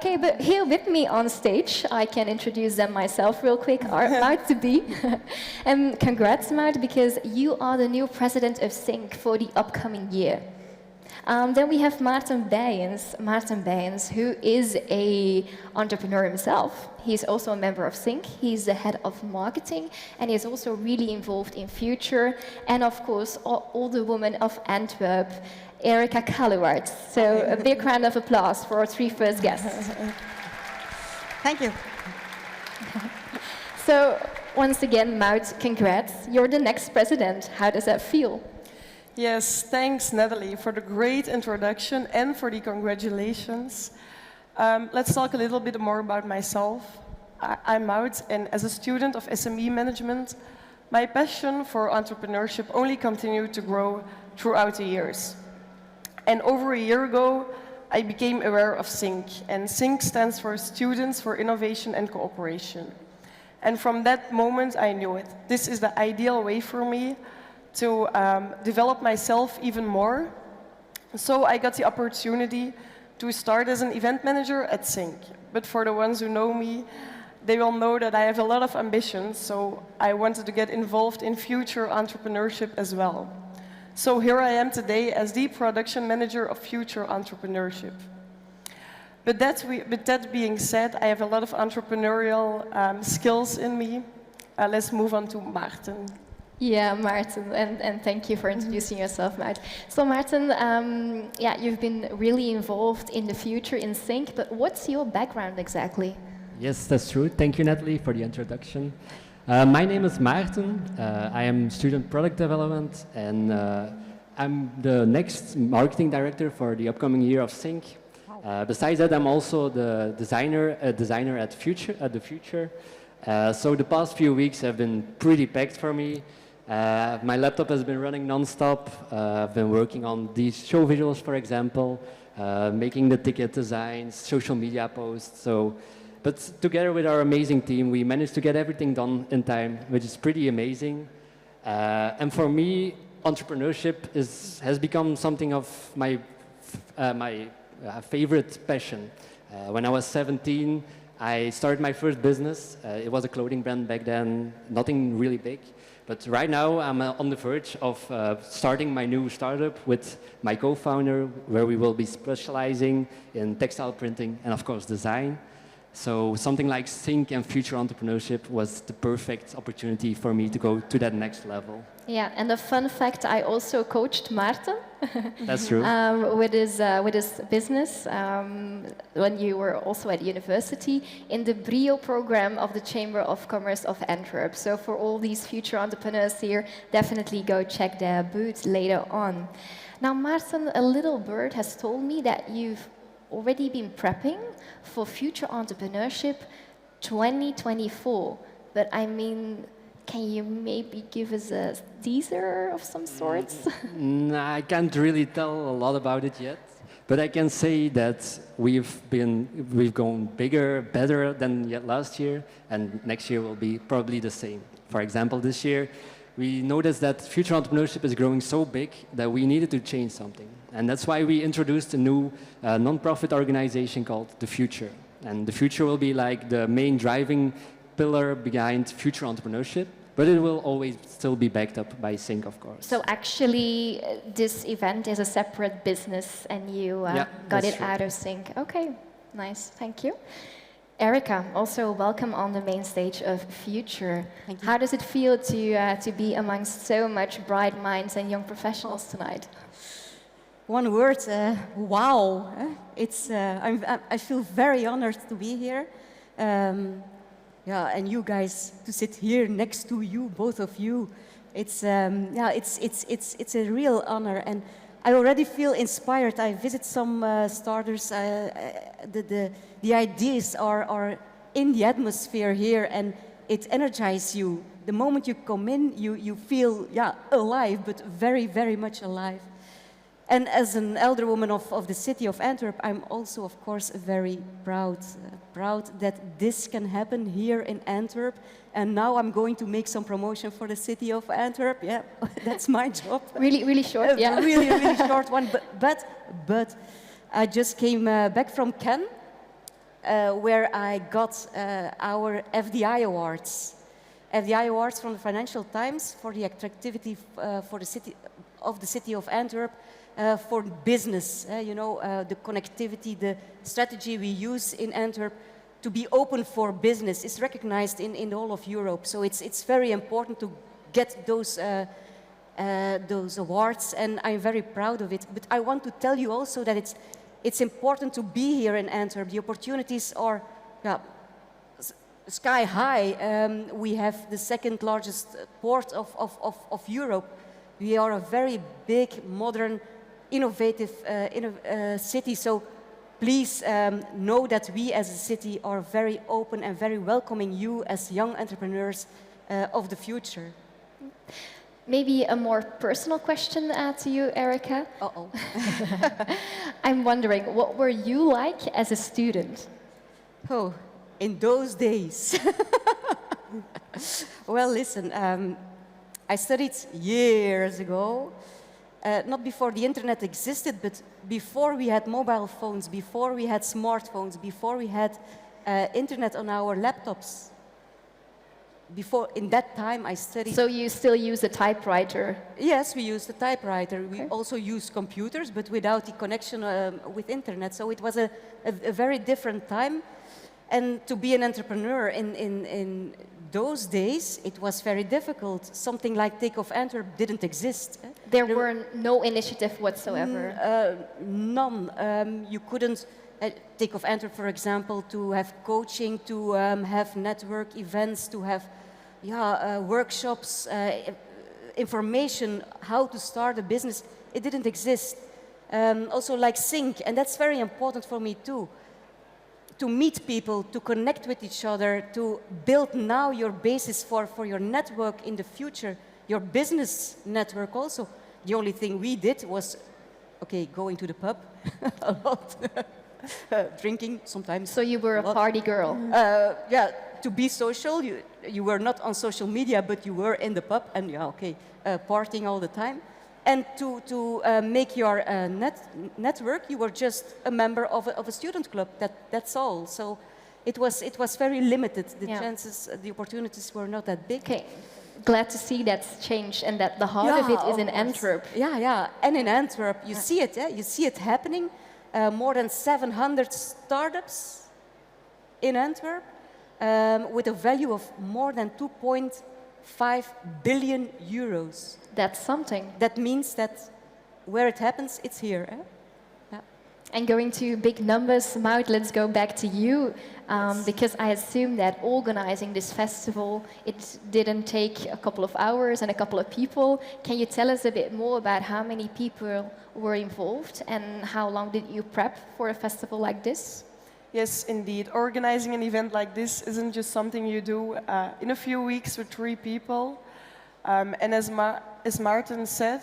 Okay, but here with me on stage, I can introduce them myself real quick, are Maud De Bie. And congrats, Maud, because you are the new president of SINC for the upcoming year. Then we have Maarten Beyens, who is an entrepreneur himself. He's also a member of SINC. He's the head of marketing, and he's also really involved in Future, and of course, Alderwoman of Antwerp, Erica Caluwaerts. So a big round of applause for our three first guests. Thank you. So once again, Maud, congrats. You're the next president. How does that feel? Yes, thanks Natalie for the great introduction and for the congratulations. Let's talk a little bit more about myself. I'm Maud, and as a student of SME management, my passion for entrepreneurship only continued to grow throughout the years. And over a year ago, I became aware of SINC, and SINC stands for Students for Innovation and Cooperation. And from that moment, I knew it. This is the ideal way for me to develop myself even more. So I got the opportunity to start as an event manager at SINC. But for the ones who know me, they will know that I have a lot of ambitions, so I wanted to get involved in future entrepreneurship as well. So here I am today as the production manager of Future Entrepreneurship. But that being said, I have a lot of entrepreneurial skills in me. Let's move on to Maarten. Yeah, Maarten, and thank you for introducing yourself, Maud. So Maarten, yeah, you've been really involved in the Future in SINC, but what's your background exactly? Yes, that's true. Thank you, Natalie, for the introduction. My name is Maarten. I am student product development, and I'm the next marketing director for the upcoming year of SINC. Besides that, I'm also the designer at the Future. So the past few weeks have been pretty packed for me. My laptop has been running non-stop. I've been working on these show visuals, for example, making the ticket designs, social media posts. But together with our amazing team, we managed to get everything done in time, which is pretty amazing. And for me, entrepreneurship has become something of my favorite passion. When I was 17, I started my first business. It was a clothing brand back then, nothing really big. But right now, I'm on the verge of starting my new startup with my co-founder, where we will be specializing in textile printing and, of course, design. So something like SINC and Future Entrepreneurship was the perfect opportunity for me to go to that next level. Yeah, and a fun fact, I also coached Maarten. That's true. With his business when you were also at university in the BRIO program of the Chamber of Commerce of Antwerp. So for all these future entrepreneurs here, definitely go check their booth later on. Now, Maarten, a little bird has told me that you've already been prepping for Future Entrepreneurship 2024. But I mean, can you maybe give us a teaser of some sorts? No, I can't really tell a lot about it yet. But I can say that we've gone bigger, better than yet last year, and next year will be probably the same. For example, this year, we noticed that future entrepreneurship is growing so big that we needed to change something. And that's why we introduced a new non-profit organization called The Future. And The Future will be like the main driving pillar behind future entrepreneurship, but it will always still be backed up by SINC, of course. So actually, this event is a separate business and you got it out of SINC. Okay, nice, thank you. Erica, also welcome on the main stage of Future. How does it feel to be amongst so much bright minds and young professionals tonight? One word, wow. I feel very honored to be here. Yeah, and you guys to sit here next to you, both of you. It's a real honor, and I already feel inspired. I visit some starters. The ideas are in the atmosphere here, and it energizes you. The moment you come in, you feel alive, but very, very much alive. And as an Alderwoman of the City of Antwerp, I'm also, of course, very proud that this can happen here in Antwerp. And now I'm going to make some promotion for the City of Antwerp. Yeah, that's my job. Really, really short, yeah. Really, really short one. But I just came back from Cannes. where I got our FDI awards. FDI awards from the Financial Times for the attractivity for the city of Antwerp for business. You know, the connectivity, the strategy we use in Antwerp to be open for business is recognized in all of Europe. So it's very important to get those awards, and I'm very proud of it. But I want to tell you also that it's important to be here in Antwerp. The opportunities are sky high. We have the second largest port of Europe. We are a very big, modern, innovative city. So please know that we as a city are very open and very welcoming you as young entrepreneurs of the future. Maybe a more personal question to you, Erica. Uh-oh. I'm wondering, what were you like as a student? Oh, in those days. Well, listen, I studied years ago, not before the internet existed, but before we had mobile phones, before we had smartphones, before we had internet on our laptops. Before, in that time, I studied. So you still use a typewriter? Yes, we used a typewriter. Okay. We also used computers, but without the connection with internet. So it was a very different time. And to be an entrepreneur in those days, it was very difficult. Something like City of Antwerp didn't exist. There were no initiative whatsoever? None. You couldn't. City of Antwerp, for example, to have coaching, to have network events, to have workshops, information how to start a business. It didn't exist. Also like SINC, and that's very important for me too. To meet people, to connect with each other, to build now your basis for your network in the future, your business network also. The only thing we did was, going to the pub a lot. Drinking sometimes. So you were a party girl? To be social, you were not on social media, but you were in the pub and partying all the time. And to make your network, you were just a member of a student club. That's all. So it was very limited. The chances, the opportunities were not that big. Okay. Glad to see that's changed and that the heart of it is in Antwerp. Yeah. And in Antwerp, you see it. Yeah? You see it happening. More than 700 startups in Antwerp with a value of more than 2.5 billion euros. That's something. That means that where it happens, it's here. Eh? Yeah. And going to big numbers, Maud, let's go back to you, because I assume that organizing this festival, it didn't take a couple of hours and a couple of people. Can you tell us a bit more about how many people were involved and how long did you prep for a festival like this? Yes, indeed. Organizing an event like this isn't just something you do in a few weeks with 3 people. And as Maarten said,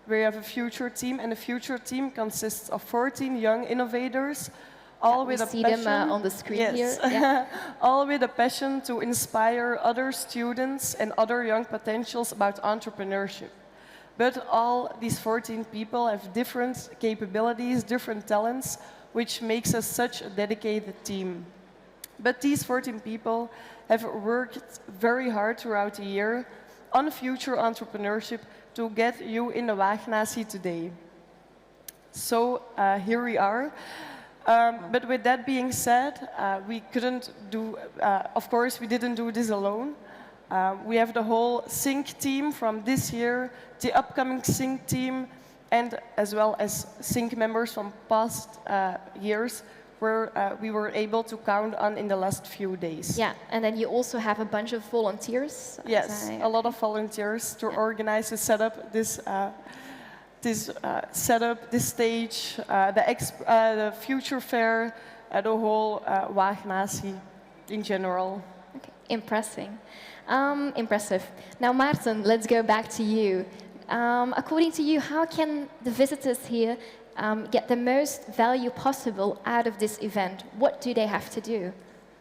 we have a future team, and the future team consists of 14 young innovators, all with a passion. We see them on the screen here. Yeah. All with a passion to inspire other students and other young potentials about entrepreneurship. But all these 14 people have different capabilities, different talents, which makes us such a dedicated team. But these 14 people have worked very hard throughout the year on future entrepreneurship to get you in the Waagnatie today. So here we are. But with that being said, we couldn't do, of course, we didn't do this alone. We have the whole SINC team from this year, the upcoming SINC team, and as well as SINC members from past years, where we were able to count on in the last few days. Yeah, and then you also have a bunch of volunteers. Yes, a lot of volunteers to organize to set up this this stage, the future fair, the whole Waagnatie in general. Okay. Impressive. Now, Maarten, let's go back to you. According to you, how can the visitors here get the most value possible out of this event? What do they have to do?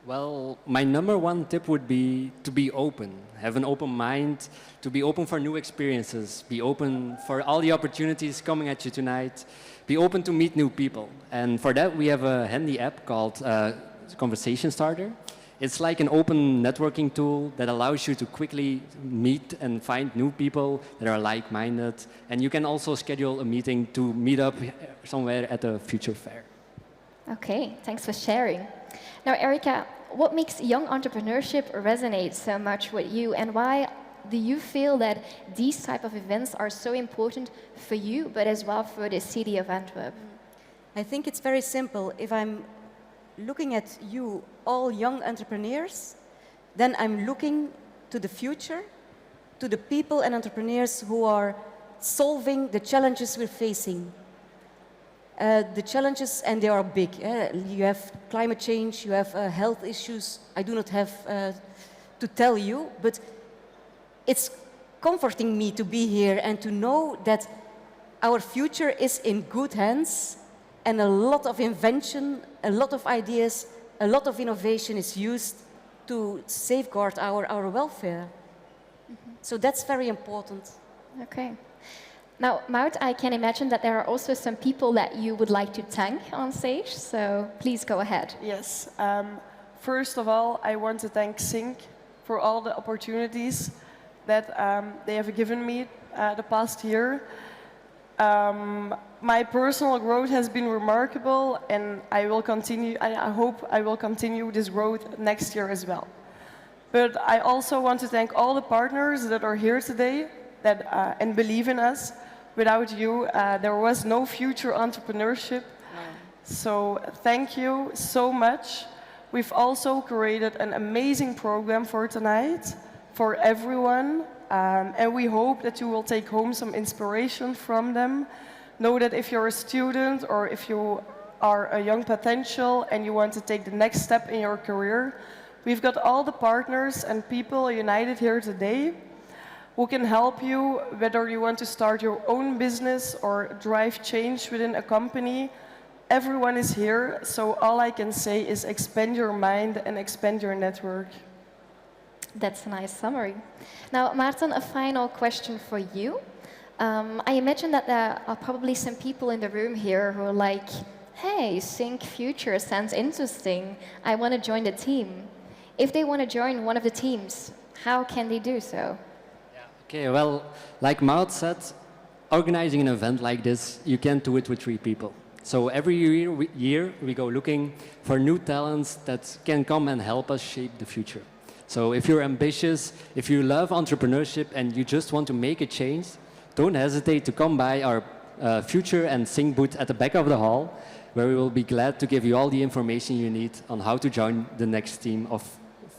Well, my number one tip would be to be open. Have an open mind, to be open for new experiences, be open for all the opportunities coming at you tonight, be open to meet new people. And for that, we have a handy app called conversation starter. It's like an open networking tool that allows you to quickly meet and find new people that are like-minded. And you can also schedule a meeting to meet up somewhere at a future fair. Okay, thanks for sharing. Now, Erica, what makes young entrepreneurship resonate so much with you, and why do you feel that these type of events are so important for you, but as well for the City of Antwerp? I think it's very simple. If I'm looking at you, all young entrepreneurs, then I'm looking to the future, to the people and entrepreneurs who are solving the challenges we're facing. The challenges, and they are big. You have climate change, you have health issues. I do not have to tell you, but it's comforting me to be here and to know that our future is in good hands, and a lot of invention, a lot of ideas, a lot of innovation is used to safeguard our welfare. So that's very important. Okay. Now, Maud, I can imagine that there are also some people that you would like to thank on stage, so please go ahead. Yes. First of all, I want to thank SINC for all the opportunities that they have given me the past year. My personal growth has been remarkable, and I will continue. I hope I will continue this growth next year as well. But I also want to thank all the partners that are here today that and believe in us. Without you, there was no future entrepreneurship. So thank you so much. We've also created an amazing program for tonight for everyone. And we hope that you will take home some inspiration from them. Know that if you're a student or if you are a young potential and you want to take the next step in your career, we've got all the partners and people united here today who can help you, whether you want to start your own business or drive change within a company. Everyone is here, so all I can say is expand your mind and expand your network. That's a nice summary. Now, Maarten, a final question for you. I imagine that there are probably some people in the room here who are like, hey, SINC Future sounds interesting. I want to join the team. If they want to join one of the teams, how can they do so? Okay, well, like Maud said, organizing an event like this, you can't do it with 3 people. So every year we go looking for new talents that can come and help us shape the future. So if you're ambitious, if you love entrepreneurship and you just want to make a change, don't hesitate to come by our Future and SINC booth at the back of the hall, where we will be glad to give you all the information you need on how to join the next team of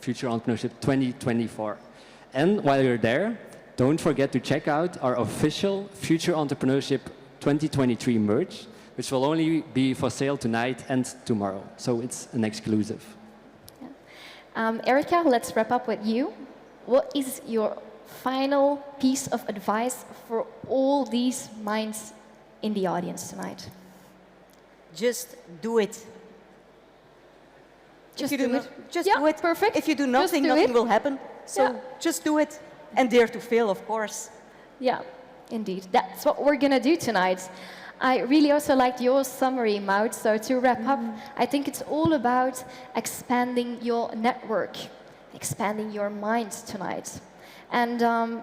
Future Entrepreneurship 2024. And while you're there, don't forget to check out our official Future Entrepreneurship 2023 merch, which will only be for sale tonight and tomorrow. So it's an exclusive. Erica, let's wrap up with you. What is your final piece of advice for all these minds in the audience tonight? Just do it. Just do it. Just do it. Perfect. If you do nothing, nothing will happen. So just do it. And dare to fail, of course. Yeah, indeed. That's what we're going to do tonight. I really also liked your summary, Maud. So to wrap up, I think it's all about expanding your network, expanding your mind tonight. And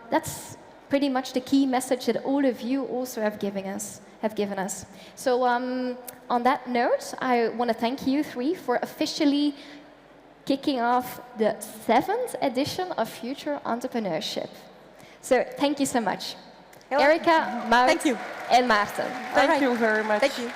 that's pretty much the key message that all of you also have given us. So on that note, I want to thank you 3 for officially kicking off the 7th edition of Future Entrepreneurship. So thank you so much. Erica, Maud, Thank you. and Maarten. Thank you very much. Thank you.